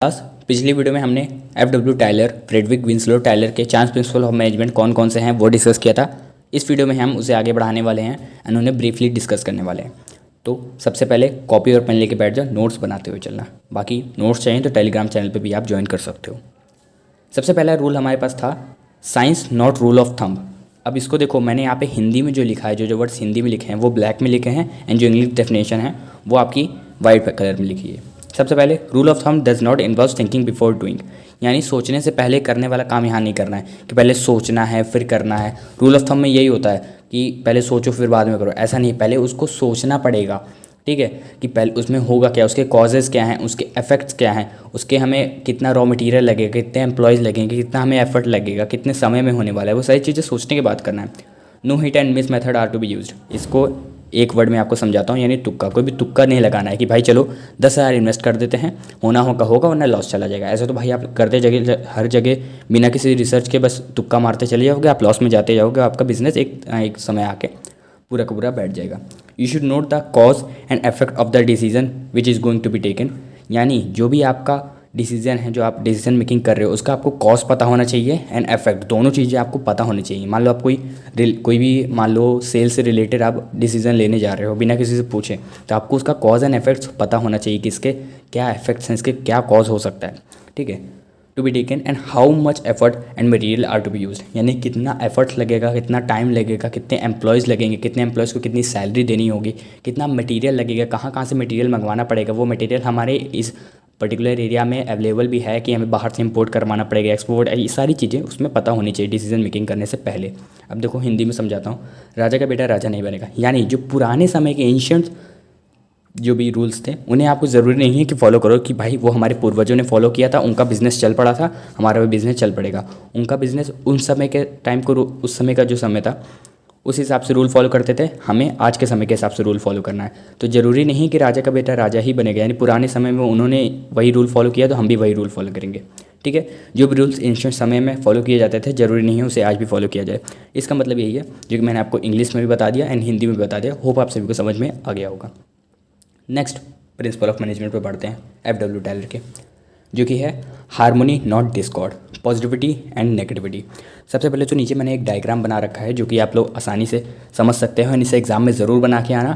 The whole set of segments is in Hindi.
बस पिछली वीडियो में हमने F.W.. Tyler, Frederick Winslow Tyler के 4 प्रिंसिपल ऑफ मैनेजमेंट कौन कौन से हैं वो डिस्कस किया था। इस वीडियो में हम उसे आगे बढ़ाने वाले हैं एंड उन्हें ब्रीफली डिस्कस करने वाले हैं। तो सबसे पहले कॉपी और पेन लेके बैठ जाओ, नोट्स बनाते हुए चलना। बाकी नोट्स चाहिए तो टेलीग्राम चैनल पर भी आप ज्वाइन कर सकते हो। सबसे पहला रूल हमारे पास था science not rule of thumb. अब इसको देखो, मैंने यहाँ पे हिंदी में जो लिखा है, जो वर्ड्स हिंदी में लिखे हैं वो ब्लैक में लिखे हैं एंड जो इंग्लिश डेफिनेशन है वो आपकी वाइट कलर में लिखी है। सबसे पहले rule of thumb does not involve thinking before doing, यानी सोचने से पहले करने वाला काम यहाँ नहीं करना है कि पहले सोचना है फिर करना है। रूल ऑफ थंब में यही होता है कि पहले सोचो फिर बाद में करो, ऐसा नहीं, पहले उसको सोचना पड़ेगा। ठीक है, कि पहले उसमें होगा क्या, उसके कॉजेज़ क्या हैं, उसके इफेक्ट्स क्या हैं, उसके हमें कितना रॉ मटेरियल लगेगा, कितने एम्प्लॉयज़ लगेंगे, कितना हमें एफर्ट लगेगा, कितने समय में होने वाला है, वो सारी चीज़ें सोचने के बाद करना है। No hit and miss method are to be used. इसको एक वर्ड में आपको समझाता हूँ, यानी तुक्का। कोई भी तुक्का नहीं लगाना है कि भाई चलो 10,000 इन्वेस्ट कर देते हैं, होना होगा होगा वरना लॉस चला जाएगा। ऐसा तो भाई आप करते जगह हर जगह बिना किसी रिसर्च के बस तुक्का मारते चले जाओगे, आप लॉस में जाते जाओगे, आपका बिजनेस एक समय आके पूरा का पूरा बैठ जाएगा। You should note the cause and effect of the decision which is going to be taken, यानी जो भी आपका डिसीजन है, जो आप डिसीजन मेकिंग कर रहे हो, उसका आपको कॉज पता होना चाहिए एंड इफेक्ट, दोनों चीज़ें आपको पता होनी चाहिए। मान लो आप कोई भी मान लो सेल से रिलेटेड आप डिसीजन लेने जा रहे हो बिना किसी से पूछे, तो आपको उसका कॉज एंड इफेक्ट्स पता होना चाहिए कि इसके क्या इफेक्ट्स हैं, इसके क्या कॉज हो सकता है। ठीक है, to be taken and how much effort and material are to be used, यानी कितना एफर्ट लगेगा, कितना टाइम लगेगा, कितने एम्प्लॉयज़ लगेंगे, कितने एम्प्लॉयज़ को कितनी सैलरी देनी होगी, कितना मटेरियल लगेगा, कहाँ कहाँ से मटेरियल मंगवाना पड़ेगा, वो मटेरियल हमारे इस पर्टिकुलर एरिया में अवेलेबल भी है कि हमें बाहर से इंपोर्ट करवाना पड़ेगा, एक्सपोर्ट, ये सारी चीज़ें उसमें पता होनी चाहिए डिसीजन मेकिंग करने से पहले। अब देखो हिंदी में समझाता हूँ। राजा का बेटा राजा नहीं बनेगा, यानी जो पुराने समय के एंशिएंट जो भी रूल्स थे उन्हें आपको ज़रूरी नहीं है कि फॉलो करो कि भाई वो हमारे पूर्वजों ने फॉलो किया था, उनका बिज़नेस चल पड़ा था, हमारा भी बिज़नेस चल पड़ेगा। उनका बिज़नेस उन समय के टाइम को, उस समय का जो समय था उस हिसाब से रूल फॉलो करते थे, हमें आज के समय के हिसाब से रूल फॉलो करना है। तो ज़रूरी नहीं कि राजा का बेटा राजा ही बनेगा, यानी पुराने समय में उन्होंने वही रूल फॉलो किया तो हम भी वही रूल फॉलो करेंगे। ठीक है, जो भी रूल्स एंशिएंट समय में फॉलो किए जाते थे ज़रूरी नहीं है उसे आज भी फॉलो किया जाए। इसका मतलब यही है जो कि मैंने आपको इंग्लिश में भी बता दिया एंड हिंदी में भी बता दिया। होप आप सभी को समझ में आ गया होगा। नेक्स्ट प्रिंसिपल ऑफ मैनेजमेंट पे बढ़ते हैं एफ.डब्ल्यू. टायलर के, जो कि है harmony not Discord, positivity and negativity. सबसे पहले तो नीचे मैंने एक डायग्राम बना रखा है जो कि आप लोग आसानी से समझ सकते हो, इसे एग्जाम में ज़रूर बना के आना,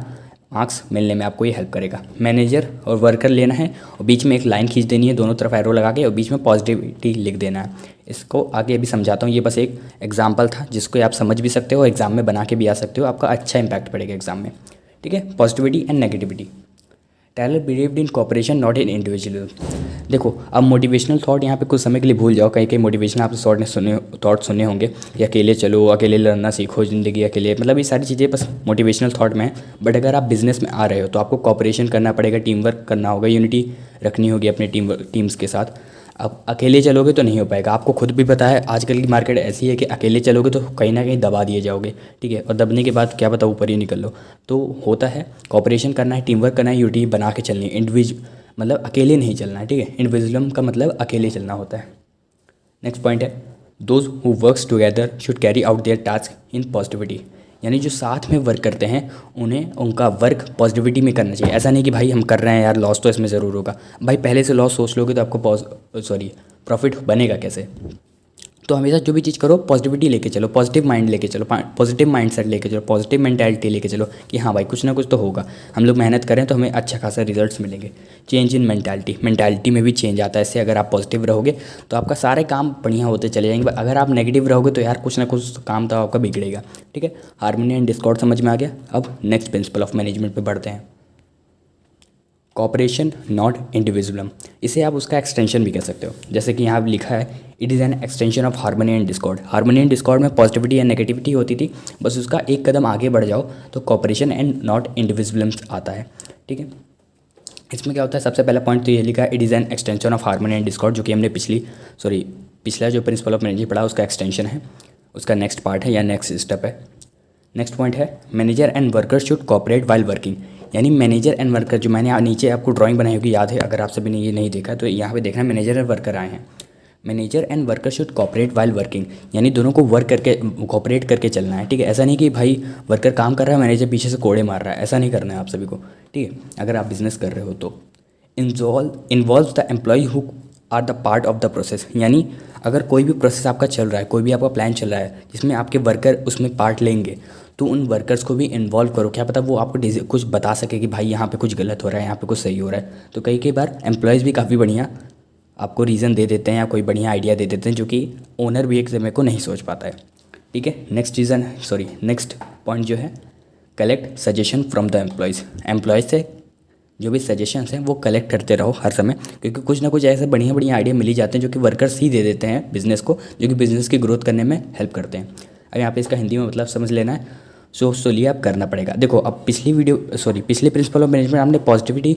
मार्क्स मिलने में आपको ये हेल्प करेगा। मैनेजर और वर्कर लेना है और बीच में एक लाइन खींच देनी है, दोनों तरफ एरो लगा के, और बीच में पॉजिटिविटी लिख देना है। इसको आगे भी समझाता हूँ, ये बस एक एग्जाम्पल था जिसको आप समझ भी सकते हो, एग्जाम में बना के भी आ सकते हो, आपका अच्छा इंपैक्ट पड़ेगा एग्जाम में। ठीक है, positivity and negativity. Taylor believed in cooperation not in individual. देखो अब मोटिवेशनल थॉट यहाँ पे कुछ समय के लिए भूल जाओ, कहीं कहीं मोटिवेशन आपने थॉट सुने होंगे कि अकेले चलो, अकेले लड़ना सीखो, ज़िंदगी अकेले, मतलब ये सारी चीज़ें बस मोटिवेशनल थॉट में है। बट अगर आप बिजनेस में आ रहे हो तो आपको कॉपरेशन करना पड़ेगा, टीम वर्क करना होगा, यूनिटी रखनी होगी अपने टीम्स के साथ। अब अकेले चलोगे तो नहीं हो पाएगा, आपको खुद भी पता है आजकल की मार्केट ऐसी है कि अकेले चलोगे तो कहीं ना कहीं दबा दिए जाओगे। ठीक है, और दबने के बाद क्या पता ऊपर ही निकल लो। तो होता है कॉपरेशन करना है, टीम वर्क करना है, यूनिटी बना के चलनी है, मतलब अकेले नहीं चलना है। ठीक है, इंडिविजुअलिज्म का मतलब अकेले चलना होता है। नेक्स्ट पॉइंट है those who works together should carry out there task in positivity, यानी जो साथ में वर्क करते हैं उन्हें उनका वर्क पॉजिटिविटी में करना चाहिए। ऐसा नहीं कि भाई हम कर रहे हैं यार, लॉस तो इसमें ज़रूर होगा। भाई पहले से लॉस सोच लोगे तो आपको प्रॉफिट बनेगा कैसे? तो हमेशा जो भी चीज़ करो पॉजिटिविटी लेके चलो, पॉजिटिव माइंड लेके चलो, पॉजिटिव माइंडसेट लेके चलो, पॉजिटिव मेंटालिटी लेके चलो कि हाँ भाई कुछ ना कुछ तो होगा, हम लोग मेहनत करें तो हमें अच्छा खासा रिजल्ट्स मिलेंगे। चेंज इन मेंटालिटी में भी चेंज आता है इससे। अगर आप पॉजिटिव रहोगे तो आपका सारे काम बढ़िया होते चले जाएंगे, अगर आप नेगेटिव रहोगे तो यार कुछ ना कुछ काम तो आपका बिगड़ेगा। ठीक है, हार्मोनी एंड डिस्कॉर्ड समझ में आ गया। अब नेक्स्ट प्रिंसिपल ऑफ मैनेजमेंट पर बढ़ते हैं, कॉपरेशन नॉट इंडिविजुअलिज्म। इसे आप उसका एक्सटेंशन भी कह सकते हो, जैसे कि यहाँ लिखा है it is an extension of harmony and Discord. Harmony and Discord में पॉजिटिविटी एंड नेगेटिविटी होती थी, बस उसका एक कदम आगे बढ़ जाओ तो कॉपरेशन एंड नॉट इंडिविजुअलिज्म आता है। ठीक है, इसमें क्या होता है, सबसे पहला पॉइंट तो ये लिखा है it is an extension of harmony and Discord, जो कि हमने पिछला जो प्रिंसिपल ऑफ मैनेजमेंट पढ़ा उसका एक्सटेंशन है, उसका नेक्स्ट पार्ट है या नेक्स्ट स्टेप है। नेक्स्ट पॉइंट है manager and worker should cooperate while working, यानी मैनेजर एंड वर्कर, जो मैंने नीचे आपको ड्राइंग बनाई होगी याद है, अगर आप सभी ने ये नहीं देखा तो यहाँ पे देखना मैनेजर एंड वर्कर आए हैं। Manager and worker should cooperate while working, यानी दोनों को कॉपरेट करके चलना है। ठीक है, ऐसा नहीं कि भाई वर्कर काम कर रहा है मैनेजर पीछे से कोड़े मार रहा है, ऐसा नहीं करना है आप सभी को। ठीक है, अगर आप बिजनेस कर रहे हो तो involve the employee who are the part of the process. यानी अगर कोई भी प्रोसेस आपका चल रहा है, कोई भी आपका प्लान चल रहा है जिसमें आपके वर्कर उसमें पार्ट लेंगे, तो उन वर्कर्स को भी इन्वॉल्व करो। क्या पता वो आपको कुछ बता सके कि भाई यहाँ पे कुछ गलत हो रहा है, यहाँ पे कुछ सही हो रहा है। तो कई कई बार एम्प्लॉयज़ भी काफ़ी बढ़िया आपको रीज़न दे देते हैं या कोई बढ़िया आइडिया दे देते हैं जो कि ओनर भी एक समय को नहीं सोच पाता है। ठीक है, नेक्स्ट पॉइंट जो है, collect suggestion from the employees से जो भी सजेशंस हैं वो कलेक्ट करते रहो हर समय, क्योंकि कुछ ना कुछ ऐसे बढ़िया बढ़िया आइडिया मिल ही जाते हैं जो कि वर्कर्स ही दे देते हैं बिज़नेस को, जो कि बिज़नेस की ग्रोथ करने में हेल्प करते हैं। अब यहाँ पे इसका हिंदी में मतलब समझ लेना है, सोच तो लिया, अब करना पड़ेगा। देखो, अब पिछले प्रिंसिपल ऑफ मैनेजमेंट हमने पॉजिटिविटी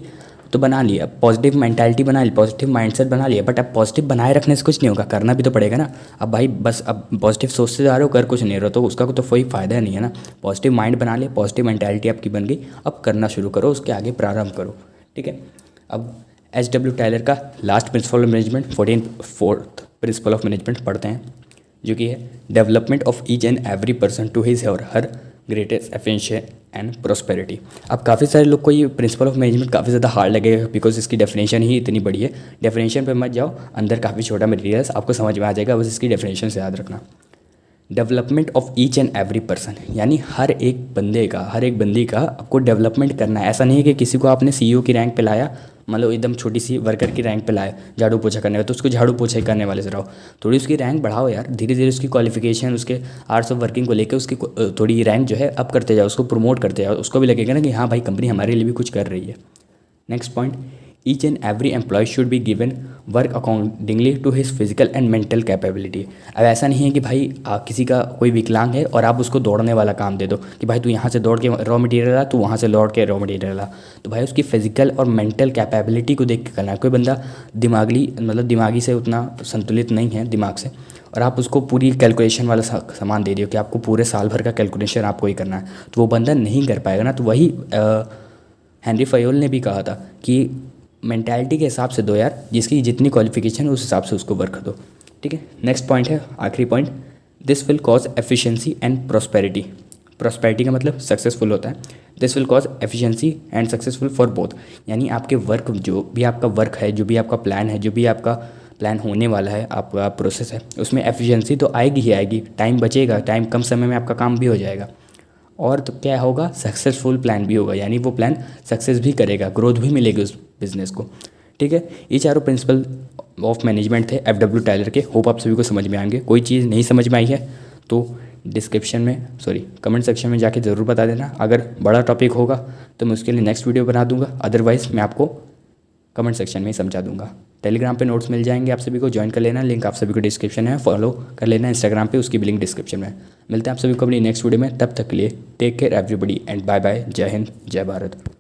तो बना लिया, पॉजिटिव मेंटालिटी बना ली, पॉजिटिव माइंडसेट बना लिया, बट अब पॉजिटिव बनाए रखने से कुछ नहीं होगा, करना भी तो पड़ेगा ना। अब भाई बस अब पॉजिटिव सोचते जा रहे हो, कर कुछ नहीं रहे हो, तो उसका तो कोई फ़ायदा नहीं है ना। पॉजिटिव माइंड बना लिया, पॉजिटिव मेंटालिटी आपकी बन गई, अब करना शुरू करो, उसके आगे प्रारंभ करो। ठीक है, अब HW टायलर का last principle of management 4th principle of management पढ़ते हैं, जो कि है development of each and every person to his और her greatest efficiency and prosperity. अब काफ़ी सारे लोग को ये प्रिंसिपल ऑफ मैनेजमेंट काफ़ी ज़्यादा हार्ड लगेगा, बिकॉज इसकी डेफिनेशन ही इतनी बड़ी है। डेफिनेशन पे मत जाओ, अंदर काफ़ी छोटा मटेरियल है, आपको समझ में आ जाएगा, बस इसकी डेफिनेशन से याद रखना। Development of each and every person, यानी हर एक बंदी का आपको डेवलपमेंट करना है। ऐसा नहीं है कि किसी को आपने CEO की रैंक पे लाया, मतलब एकदम छोटी सी वर्कर की रैंक पे लाया झाड़ू पोछा करने वाला, तो उसको झाड़ू पोछा करने वाले से रहो। थोड़ी उसकी रैंक बढ़ाओ यार, धीरे धीरे उसकी क्वालिफिकेशन, उसके आवर्स ऑफ वर्किंग को लेकर उसकी थोड़ी रैंक जो है अप करते जाओ, उसको प्रमोट करते जाओ, उसको भी लगेगा ना कि हाँ भाई कंपनी हमारे लिए भी कुछ कर रही है। Next point, each and every employee should be given work accordingly to his physical and mental capability. अब ऐसा नहीं है कि भाई किसी का कोई विकलांग है और आप उसको दौड़ने वाला काम दे दो कि भाई तू यहाँ से दौड़ के रॉ मटेरियल ला, तू वहाँ से दौड़ के रॉ मटेरियल ला। तो भाई उसकी फिजिकल और मेंटल कैपेबिलिटी को देख के करना है। कोई बंदा दिमागी से उतना संतुलित नहीं है दिमाग से, और आप उसको पूरी कैलकुलेशन वाला सामान दे दियो कि आपको पूरे साल भर का कैलकुलेशन आपको ही करना है, तो वो बंदा नहीं कर पाएगा ना। तो वही हेनरी फयोल ने भी कहा था कि मेंटालिटी के हिसाब से दो यार, जिसकी जितनी क्वालिफिकेशन है उस हिसाब से उसको वर्क दो। ठीक है, नेक्स्ट पॉइंट है, आखिरी point, this will cause efficiency and prosperity. Prosperity का मतलब सक्सेसफुल होता है, this will cause efficiency and successful for both. यानी आपके वर्क, जो भी आपका वर्क है, जो भी आपका प्लान है, जो भी आपका प्लान होने वाला है, आपका प्रोसेस है, उसमें एफिशिएंसी तो आएगी ही आएगी, टाइम बचेगा, टाइम कम समय में आपका काम भी हो जाएगा, और तो क्या होगा, सक्सेसफुल प्लान भी होगा, यानी वो प्लान सक्सेस भी करेगा, ग्रोथ भी मिलेगी उस बिज़नेस को। ठीक है, ये चारों प्रिंसिपल ऑफ मैनेजमेंट थे FW टायलर के। होप आप सभी को समझ में आएंगे। कोई चीज़ नहीं समझ में आई है तो कमेंट सेक्शन में जाके ज़रूर बता देना। अगर बड़ा टॉपिक होगा तो मैं उसके लिए नेक्स्ट वीडियो बना दूंगा, अदरवाइज़ मैं आपको कमेंट सेक्शन में ही समझा दूंगा। टेलीग्राम पे नोट्स मिल जाएंगे, आप सभी को ज्वाइन कर लेना, लिंक आप सभी को डिस्क्रिप्शन में है, फॉलो कर लेना इंस्टाग्राम पे, उसकी भी लिंक डिस्क्रिप्शन में। मिलते हैं आप सभी को अपनी नेक्स्ट वीडियो में, तब तक के लिए take care everybody and bye bye. जय हिंद, जय भारत।